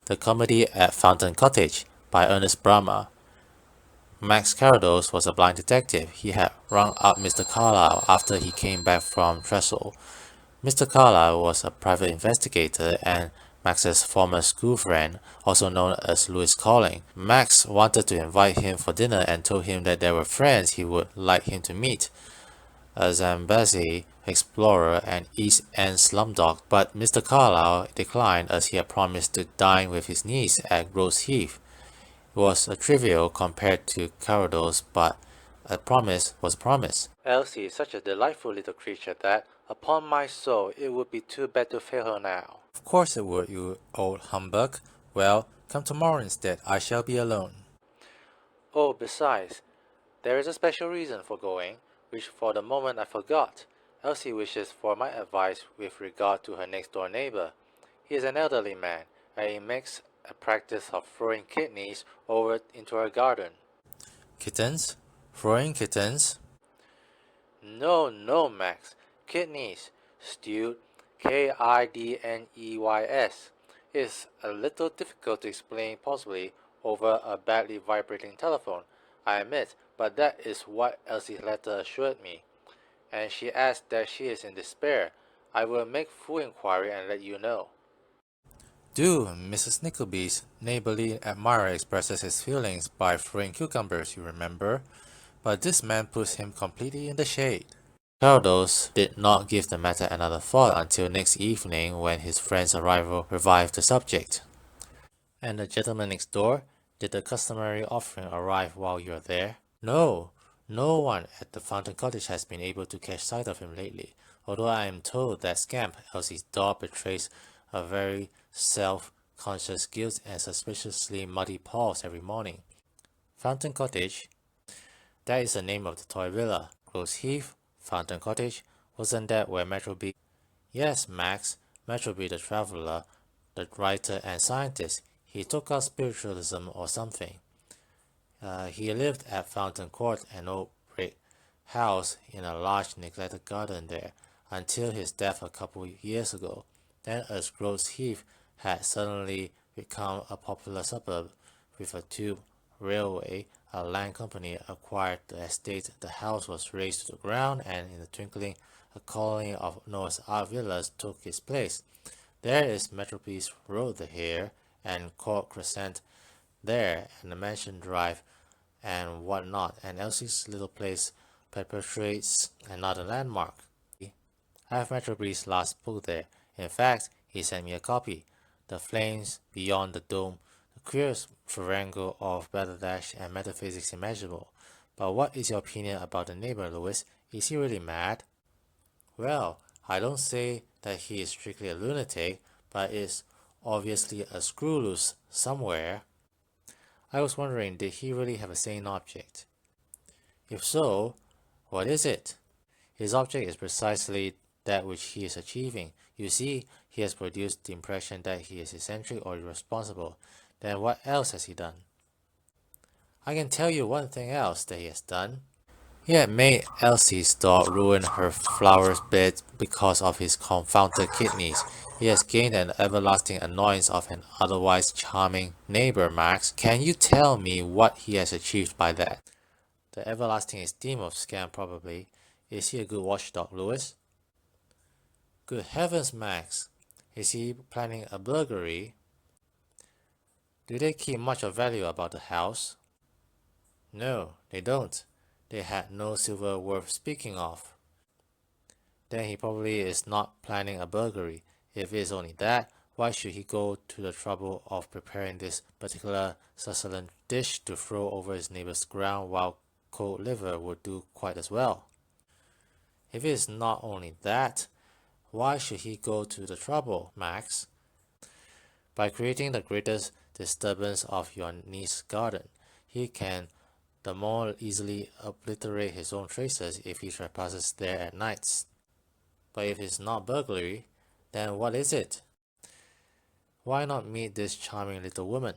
The Comedy at Fountain Cottage by Ernest Brahma. Max Carrados was a blind detective. He had rung up Mr. Carlyle after he came back from Trestle. Mr. Carlyle was a private investigator and Max's former school friend, also known as Louis Calling. Max wanted to invite him for dinner and told him that there were friends he would like him to meet, a Zambezi explorer and East End slumdog, but Mr. Carlyle declined as he had promised to dine with his niece at Rose Heath. It was a trivial compared to Carrados, but a promise was a promise. Elsie is such a delightful little creature that, upon my soul, it would be too bad to fail her now. Of course it would, you old humbug. Well, come tomorrow instead. I shall be alone. Oh, besides, there is a special reason for going, which for the moment I forgot. Elsie wishes for my advice with regard to her next-door neighbor. He is an elderly man, and he makes a practice of throwing kidneys over into her garden. Kittens? Throwing kittens? No, no, Max. Kidneys. Stewed. Kidneys. It's a little difficult to explain possibly over a badly vibrating telephone, I admit, but that is what Elsie's letter assured me. And she adds that she is in despair. I will make full inquiry and let you know. Do. Mrs. Nickleby's neighborly admirer expresses his feelings by throwing cucumbers, you remember, but this man puts him completely in the shade. Carrados did not give the matter another thought until next evening when his friend's arrival revived the subject. And the gentleman next door? Did the customary offering arrive while you are there? No, no one at the Fountain Cottage has been able to catch sight of him lately, although I am told that Scamp, Elsie's dog, betrays a very self-conscious guilt and suspiciously muddy paws every morning. Fountain Cottage? That is the name of the toy villa. Rose Heath, Fountain Cottage, wasn't that where Metroby? Yes, Max, Metroby the traveler, the writer and scientist. He took up spiritualism or something. He lived at Fountain Court, an old brick house in a large neglected garden there, until his death a couple years ago. Then as Rose Heath had suddenly become a popular suburb with a tube railway, a land company acquired the estate, the house was razed to the ground, and in a twinkling a colony of Noah's Ark villas took its place. There is Metropolis Road here, and Court Crescent there, and the Mansion Drive, and what not, and Elsie's little place perpetuates another landmark. I have Metropolis' last book there. In fact, he sent me a copy. The Flames Beyond the Dome, the queerest farrago of balderdash and metaphysics imaginable. But what is your opinion about the neighbor, Louis? Is he really mad? Well, I don't say that he is strictly a lunatic, but is obviously a screw loose somewhere. I was wondering, did he really have a sane object? If so, what is it? His object is precisely that which he is achieving. You see, he has produced the impression that he is eccentric or irresponsible. Then what else has he done? I can tell you one thing else that he has done. He had made Elsie's dog ruin her flower bed because of his confounded kidneys. He has gained an everlasting annoyance of an otherwise charming neighbor, Max. Can you tell me what he has achieved by that? The everlasting esteem of Scamp, probably. Is he a good watchdog, Louis? Good heavens, Max! Is he planning a burglary? Do they keep much of value about the house? No, they don't. They had no silver worth speaking of. Then he probably is not planning a burglary. If it is only that, why should he go to the trouble of preparing this particular succulent dish to throw over his neighbor's ground while cold liver would do quite as well? If it is not only that, why should he go to the trouble, Max? By creating the greatest disturbance of your niece's garden, he can the more easily obliterate his own traces if he trespasses there at nights. But if it's not burglary, then what is it? Why not meet this charming little woman?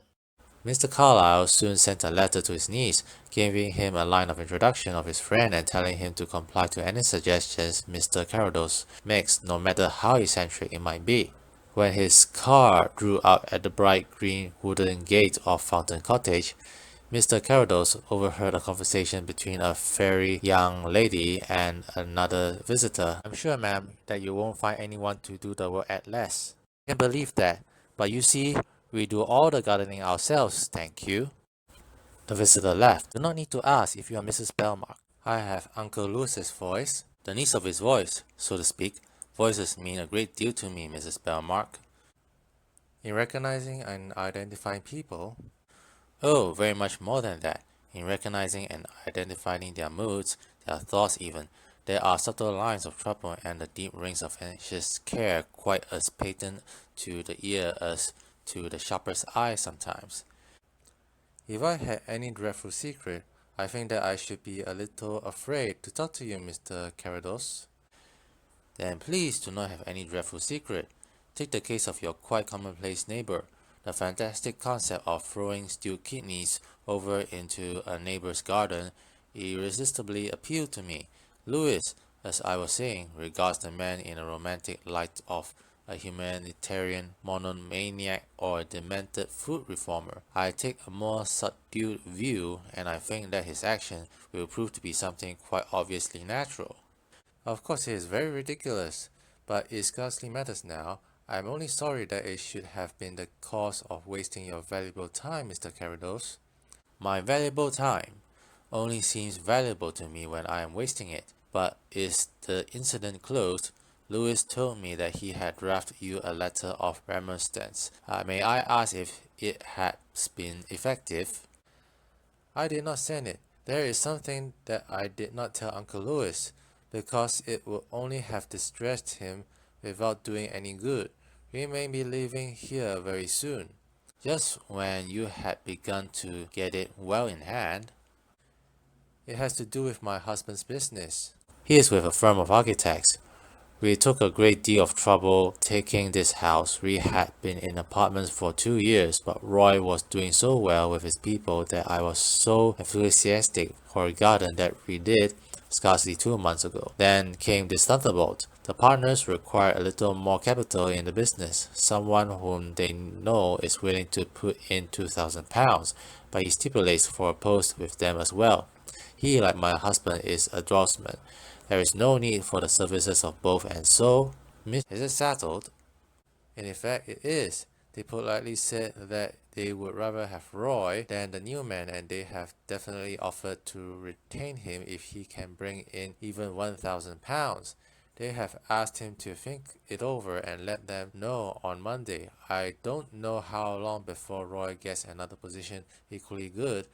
Mr. Carlyle soon sent a letter to his niece, giving him a line of introduction of his friend and telling him to comply to any suggestions Mr. Carrados makes, no matter how eccentric it might be. When his car drew up at the bright green wooden gate of Fountain Cottage, Mr. Carrados overheard a conversation between a very young lady and another visitor. I'm sure, ma'am, that you won't find anyone to do the work at less. I can believe that, but you see, we do all the gardening ourselves, thank you. The visitor laughed. Do not need to ask if you are Mrs. Belmark. I have Uncle Lewis's voice, the niece of his voice, so to speak. Voices mean a great deal to me, Mrs. Belmark. In recognizing and identifying people, oh, very much more than that. In recognizing and identifying their moods, their thoughts even, there are subtle lines of trouble and the deep rings of anxious care quite as patent to the ear as to the sharpest eye sometimes. If I had any dreadful secret, I think that I should be a little afraid to talk to you, Mr. Carrados. Then please do not have any dreadful secret. Take the case of your quite commonplace neighbor. The fantastic concept of throwing stewed kidneys over into a neighbor's garden irresistibly appealed to me. Lewis, as I was saying, regards the man in a romantic light of a humanitarian monomaniac or a demented food reformer. I take a more subdued view, and I think that his action will prove to be something quite obviously natural. Of course it is very ridiculous, but it scarcely matters now. I am only sorry that it should have been the cause of wasting your valuable time, Mr. Carrados. My valuable time only seems valuable to me when I am wasting it. But is the incident closed? Lewis told me that he had drafted you a letter of remonstrance. May I ask if it has been effective? I did not send it. There is something that I did not tell Uncle Louis, because it would only have distressed him without doing any good. We may be leaving here very soon. Just when you had begun to get it well in hand. It has to do with my husband's business. He is with a firm of architects. We took a great deal of trouble taking this house. We had been in apartments for 2 years, but Roy was doing so well with his people that I was so enthusiastic for a garden that we did scarcely 2 months ago. Then came this thunderbolt. The partners require a little more capital in the business, someone whom they know is willing to put in £2,000, but he stipulates for a post with them as well. He, like my husband, is a draughtsman. There is no need for the services of both, and so, is it settled? In effect, it is. They politely said that they would rather have Roy than the new man, and they have definitely offered to retain him if he can bring in even £1,000. They have asked him to think it over and let them know on Monday. I don't know how long before Roy gets another position equally good.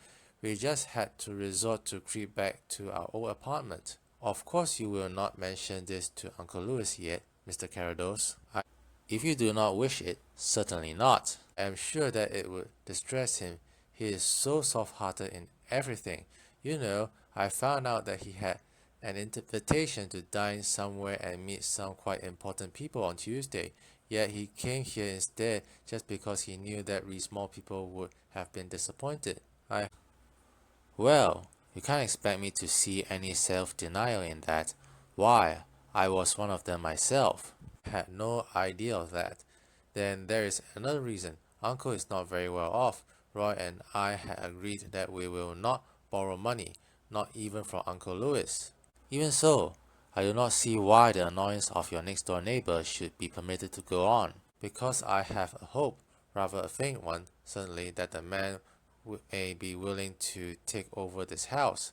We just had to resort to creep back to our old apartment. Of course you will not mention this to Uncle Louis yet, Mr. Carrados. If you do not wish it, certainly not. I am sure that it would distress him. He is so soft-hearted in everything. You know, I found out that he had an invitation to dine somewhere and meet some quite important people on Tuesday. Yet he came here instead just because he knew that we small people would have been disappointed. Well, you can't expect me to see any self-denial in that. Why, I was one of them myself. I had no idea of that. Then there is another reason. Uncle is not very well off. Roy and I had agreed that we will not borrow money, not even from Uncle Louis. Even so, I do not see why the annoyance of your next-door neighbor should be permitted to go on. Because I have a hope, rather a faint one, certainly, that the man may be willing to take over this house.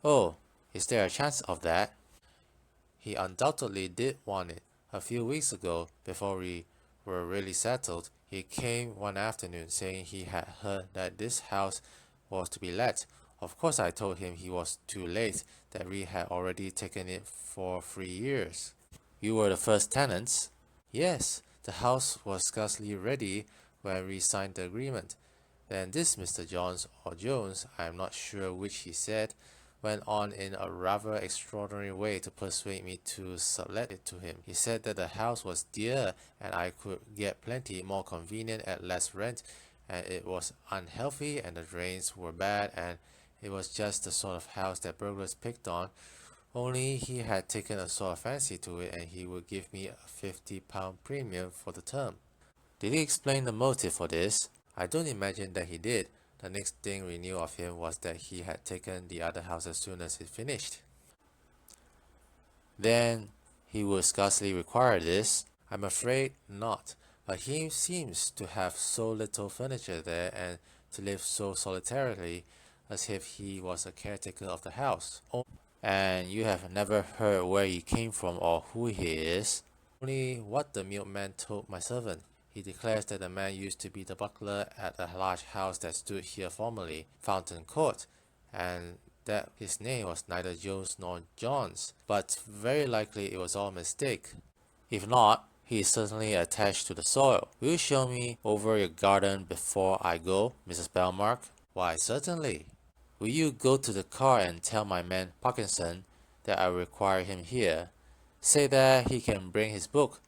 Oh, is there a chance of that? He undoubtedly did want it. A few weeks ago, before we were really settled, he came one afternoon saying he had heard that this house was to be let. Of course I told him he was too late, that we had already taken it for 3 years. You were the first tenants? Yes, the house was scarcely ready when we signed the agreement. Then this Mr. Johns or Jones, I am not sure which he said, went on in a rather extraordinary way to persuade me to sublet it to him. He said that the house was dear and I could get plenty more convenient at less rent, and it was unhealthy and the drains were bad, and it was just the sort of house that burglars picked on, only he had taken a sort of fancy to it and he would give me a £50 premium for the term. Did he explain the motive for this? I don't imagine that he did. The next thing we knew of him was that he had taken the other house as soon as it finished. Then he would scarcely require this. I'm afraid not, but he seems to have so little furniture there and to live so solitarily as if he was a caretaker of the house. And you have never heard where he came from or who he is? Only what the milkman told my servant. He declares that the man used to be the butler at a large house that stood here formerly, Fountain Court, and that his name was neither Jones nor Johns, but very likely it was all a mistake. If not, he is certainly attached to the soil. Will you show me over your garden before I go, Mrs. Belmark? Why, certainly. Will you go to the car and tell my man Parkinson that I require him here? Say that he can bring his book.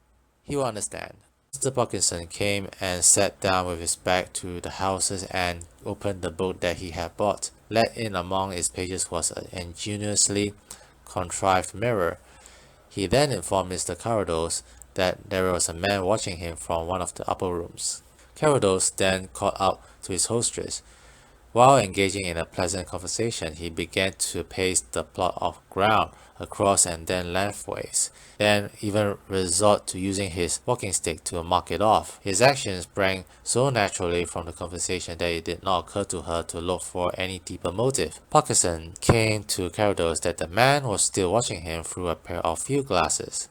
He will understand. Mr. Parkinson came and sat down with his back to the houses and opened the book that he had bought. Let in among its pages was an ingeniously contrived mirror. He then informed Mr. Carrados that there was a man watching him from one of the upper rooms. Carrados then called out to his hostess. While engaging in a pleasant conversation, he began to pace the plot of ground across and then lengthways, then even resort to using his walking stick to mark it off. His actions sprang so naturally from the conversation that it did not occur to her to look for any deeper motive. Parkinson came to Carrados that the man was still watching him through a pair of field glasses.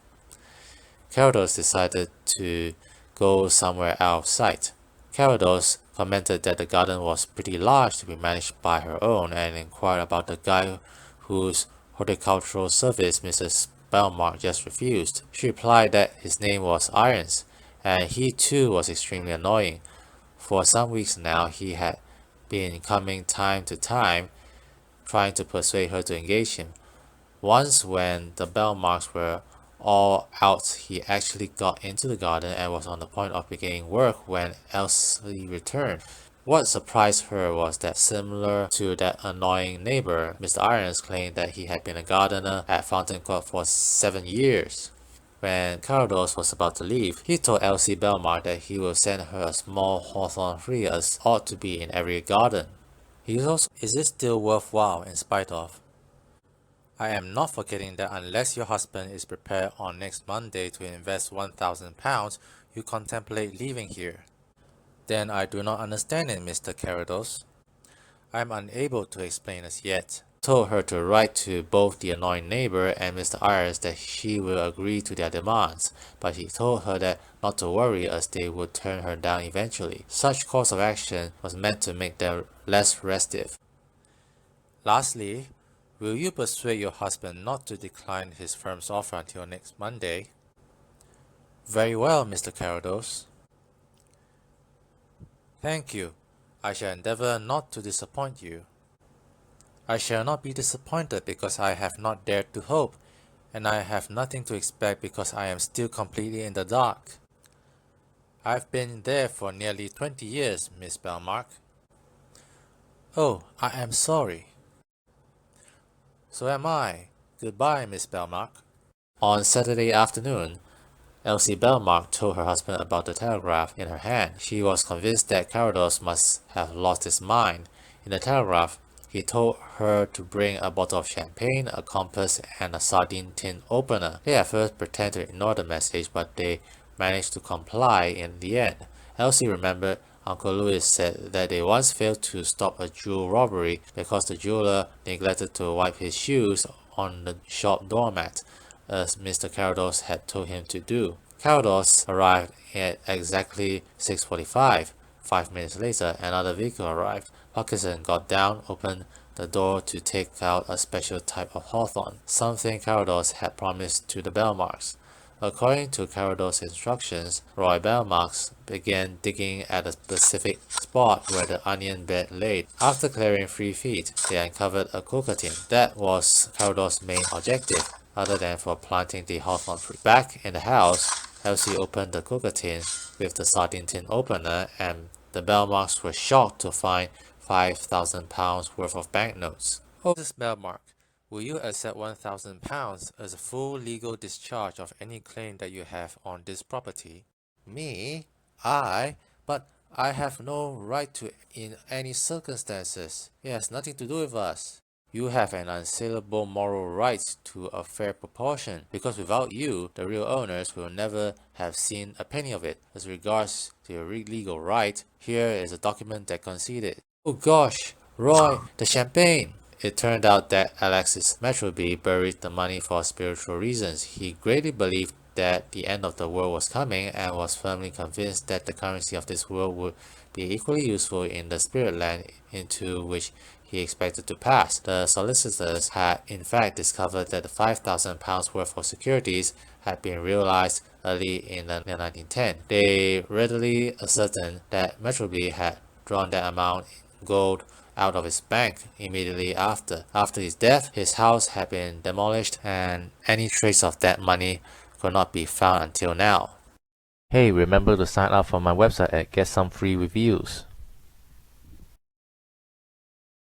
Carrados decided to go somewhere out of sight. Carrados commented that the garden was pretty large to be managed by her own and inquired about the guy whose horticultural service Mrs. Belmark just refused. She replied that his name was Irons, and he too was extremely annoying. For some weeks now he had been coming time to time, trying to persuade her to engage him. Once when the Belmarks were all out, he actually got into the garden and was on the point of beginning work when Elsie returned. What surprised her was that, similar to that annoying neighbor, Mr. Irons claimed that he had been a gardener at Fountain Court for 7 years. When Carrados was about to leave, he told Elsie Belmark that he would send her a small hawthorn tree as ought to be in every garden. Is it still worthwhile in spite of? I am not forgetting that unless your husband is prepared on next Monday to invest £1,000, you contemplate leaving here. Then I do not understand it, Mr. Carrados. I am unable to explain as yet. I told her to write to both the annoying neighbor and Mr. Ayres that she will agree to their demands, but he told her that not to worry as they would turn her down eventually. Such course of action was meant to make them less restive. Lastly, will you persuade your husband not to decline his firm's offer until next Monday? Very well, Mr. Carrados. Thank you. I shall endeavor not to disappoint you. I shall not be disappointed because I have not dared to hope, and I have nothing to expect because I am still completely in the dark. I've been there for nearly 20 years, Miss Belmark. Oh, I am sorry. So am I. Goodbye, Miss Belmark. On Saturday afternoon, Elsie Belmark told her husband about the telegraph in her hand. She was convinced that Carrados must have lost his mind. In the telegraph, he told her to bring a bottle of champagne, a compass, and a sardine tin opener. They at first pretended to ignore the message, but they managed to comply in the end. Elsie remembered Uncle Louis said that they once failed to stop a jewel robbery because the jeweler neglected to wipe his shoes on the shop doormat, as Mr. Carrados had told him to do. Carrados arrived at exactly 6:45. 5 minutes later, another vehicle arrived. Parkinson got down, opened the door to take out a special type of hawthorn, something Carrados had promised to the Belmarks. According to Carrados' instructions, Roy Belmarks began digging at a specific spot where the onion bed lay. After clearing 3 feet, they uncovered a cocoa-tin. That was Carrados' main objective, other than for planting the hawthorn tree. Back in the house, Elsie opened the cocoa-tin with the sardine tin opener, and the Belmarks were shocked to find £5,000 worth of banknotes. Oh, Mrs. Belmark, will you accept £1,000 as a full legal discharge of any claim that you have on this property? Me? But I have no right to in any circumstances. It has nothing to do with us. You have an unassailable moral right to a fair proportion, because without you, the real owners will never have seen a penny of it. As regards to your legal right, here is a document that concedes it. Oh gosh, Roy, the champagne! It turned out that Alexis Metroby buried the money for spiritual reasons. He greatly believed that the end of the world was coming and was firmly convinced that the currency of this world would be equally useful in the spirit land into which he expected to pass. The solicitors had in fact discovered that the £5,000 worth of securities had been realized early in the 1910. They readily ascertained that Metroby had drawn that amount in gold out of his bank immediately after. After his death, his house had been demolished and any trace of that money could not be found until now. Hey, remember to sign up for my website and get some free reviews.